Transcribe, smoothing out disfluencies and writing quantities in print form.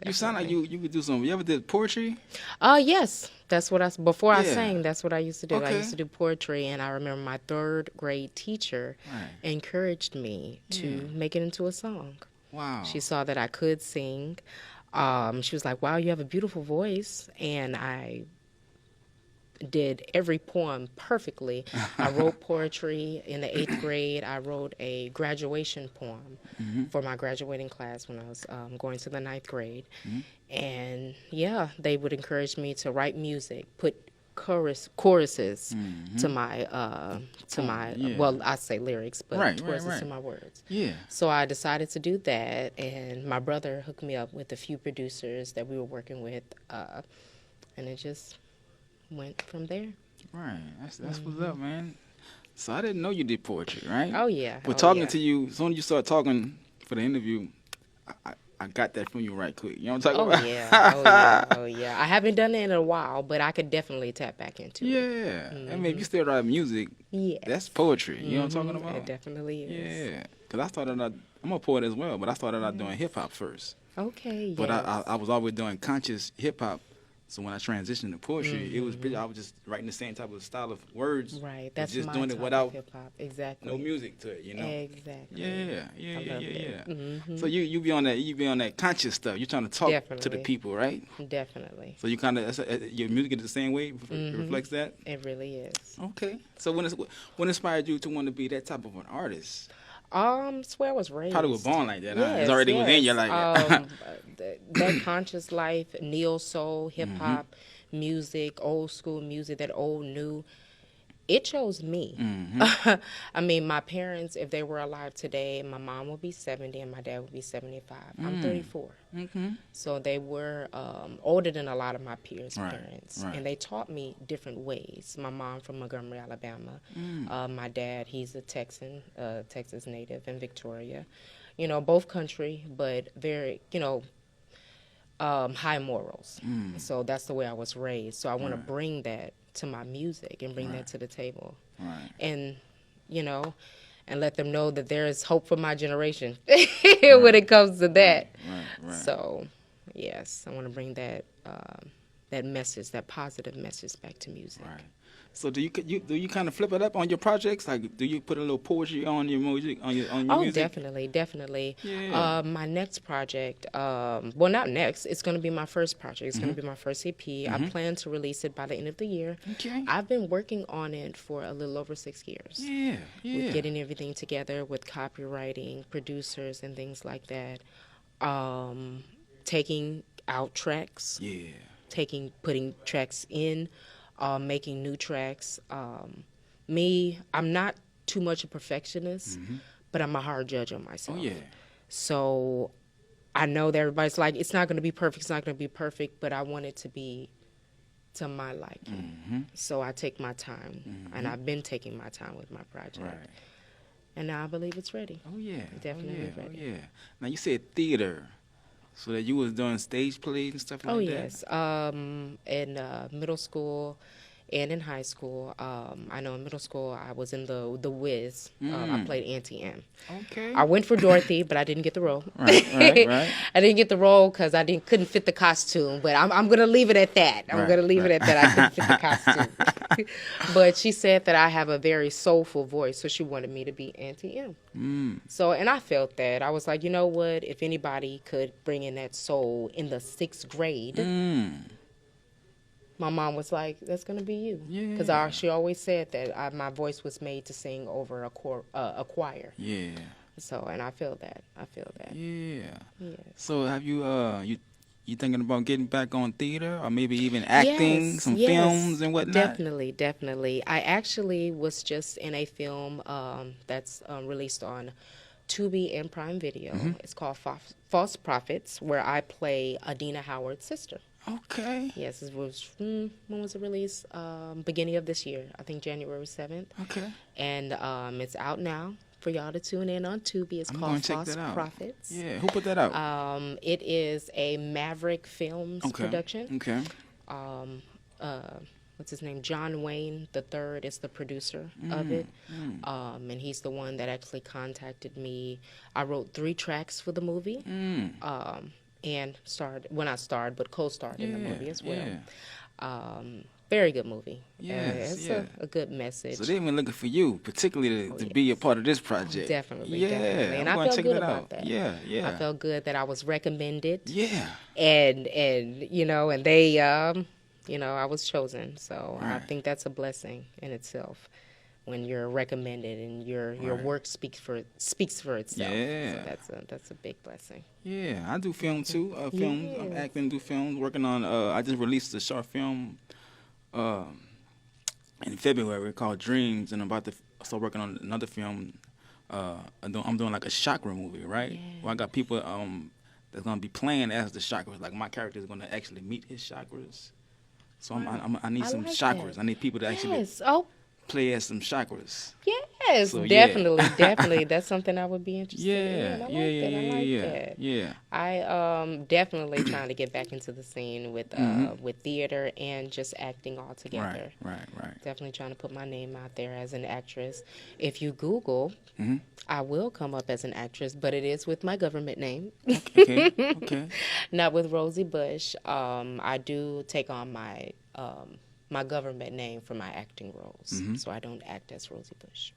You sound like definitely. you could do something. You ever did poetry? Yes, that's what before I Yeah. sang, that's what I used to do. I used Okay. to do poetry, and I remember my third grade teacher Right. encouraged me Yeah. to make it into a song. Wow. She saw that I could sing. She was like, "Wow, you have a beautiful voice," and I did every poem perfectly. I wrote poetry in the eighth grade. I wrote a graduation poem Hmm. for my graduating class when I was going to the ninth grade. Hmm. And yeah, they would encourage me to write music, put choruses Hmm. to my Poem. Yeah. well, I say lyrics, but Right. Right. choruses to Right. my words. Yeah. So I decided to do that, and my brother hooked me up with a few producers that we were working with, and it just went from there. Right. That's what's up, man. So I didn't know you did poetry, right? Oh yeah, But oh talking yeah. to you, as soon as you start talking for the interview, I got that from you right quick. You know what I'm Oh talking yeah, oh yeah, about? oh yeah. I haven't done it in a while, but I could definitely tap back into it. Yeah. I mean, if you Mhm. still write music, that's Yes. poetry. You know what I'm talking Mhm. It about? definitely is. Yeah. Because I started out, I'm a poet as well, but I started out doing hip hop first. Okay. But I Yes. was always doing conscious hip hop. So when I transitioned to poetry, it was pretty, Mhm. I was just writing the same type of style of words, Right. but That's just my doing it type of without hip hop. no Exactly. music to it, you know? Exactly. Yeah, yeah, I yeah, loved yeah, it. yeah. So Mhm. you be on that conscious stuff. You're trying to talk to the Definitely. people, right? Definitely. So you kind of your music is the same way. It Mhm. reflects that. It really is. Okay. So when inspired you to want to be that type of an artist? It's where I was Probably was raised. born like that, huh? It's Yes, already within you yes. like that. That conscious life, neo soul, hip Mhm. hop music, old school music, that old new, it chose me. Mhm. I mean, my parents, if they were alive today, my mom would be 70 and my dad would be 75. I'm Mm. 34. Mhm. So they were older than a lot of my peers' Right. parents, Right. and they taught me different ways. My mom from Montgomery, Alabama. Mm. My dad, he's a Texan, Texas native in Victoria. You know, both country, but very, high morals. Mm. So that's the way I was raised. So I want to Right. bring that to my music and bring Right. that to the table, Right. and you know, and let them know that there is hope for my generation when Right. it comes to Right. that. Right. Right. So, yes, I want to bring that message, that positive message, back to music. Right. So do you kind of flip it up on your projects? Like, do you put a little poetry on your music on your Oh, music? definitely, definitely. Yeah. My next project, well, not next. It's going to be my first project. It's going Mhm. to be my first EP. I Mhm. plan to release it by the end of the year. Okay. I've been working on it for a little over 6 years, Yeah. with Yeah. getting everything together, with copywriting, producers, and things like that. Um, Taking out tracks, Yeah. putting tracks in, making new tracks. Me, I'm not too much a perfectionist, Mhm. but I'm a hard judge on Oh myself. yeah. So I know that everybody's like, it's not going to be perfect, it's not going to be perfect, but I want it to be to my liking. Mhm. So I take my time, and Mhm. I've been taking my time with my project. Right. And now I believe it's ready. Oh yeah. Oh yeah. Definitely Oh ready. yeah. Now you said theater, so that you was doing stage plays and stuff Oh like that. yes. In middle school and in high school, I know in middle school I was in the Wiz. I Mm. played Auntie M. I Okay. went for Dorothy, but I didn't get the role. Right. Right. Right. I didn't get the role because I didn't couldn't fit the costume. But I'm gonna leave it at that. I'm Right. gonna leave it Right. at that. I couldn't fit the costume. But she said that I have a very soulful voice, so she wanted me to be Auntie M. Mm. So, and I felt that. I was like, you know what? If anybody could bring in that soul in the sixth grade, Mm. my mom was like, "That's gonna be you," because Yeah. she always said that my voice was made to sing over a choir. Yeah. So, and I feel that. I feel that. Yeah. Yes. So have you thinking about getting back on theater or maybe even acting, Yes, some films yes, and whatnot? definitely, definitely. I actually was just in a film that's released on Tubi and Prime Video. Hmm. It's called False Prophets, where I play Adina Howard's sister. Okay. Yes, it was, when was it released? Beginning of this year, I think January 7th. Okay. And it's out now for y'all to tune in on Tubi. It's I'm called going to check False that out. Prophets. Yeah. Who put that out? It is a Maverick Films Okay. production. Okay. Um, uh, what's his name? John Wayne the third is the producer of Mm. it, and he's the one that actually contacted me. I wrote 3 tracks for the movie, Mm. and starred, well, not starred, but co-starred in the movie as well. Yeah. Very good movie. Yes, It's yeah. a good message. So they've been looking for you, particularly to be a part of this project. Definitely, Yeah, definitely. And I'm I going to felt check good that about out. that. Yeah, yeah. I felt good that I was recommended. Yeah. And you know, and they, you know, I was chosen. So I Right. think that's a blessing in itself when you're recommended and your Right. work speaks for itself. Yeah. So that's a big blessing. Yeah, I do film too. Films. I'm Yes. acting, do films. Working on. I just released a short film uh, in February called Dreams, and I'm about to start working on another film. I'm doing like a chakra movie, right? Yeah. Where I got people that's gonna be playing as the chakras. Like my character is gonna actually meet his chakras. So I need I some like chakras. that. I need people to actually Yes. Oh, play as some chakras. yes. So, yeah. Definitely, definitely. That's something I would be interested in. I like yeah, that. I like yeah, that. yeah. I definitely trying to get back into the scene with theater and just acting all together. Right. Definitely trying to put my name out there as an actress. If you Google, Mm-hmm. I will come up as an actress, but it is with my government name, Okay. not with Rosie Bush. I do take on my my government name for my acting roles, so I don't act as Rosie Bush.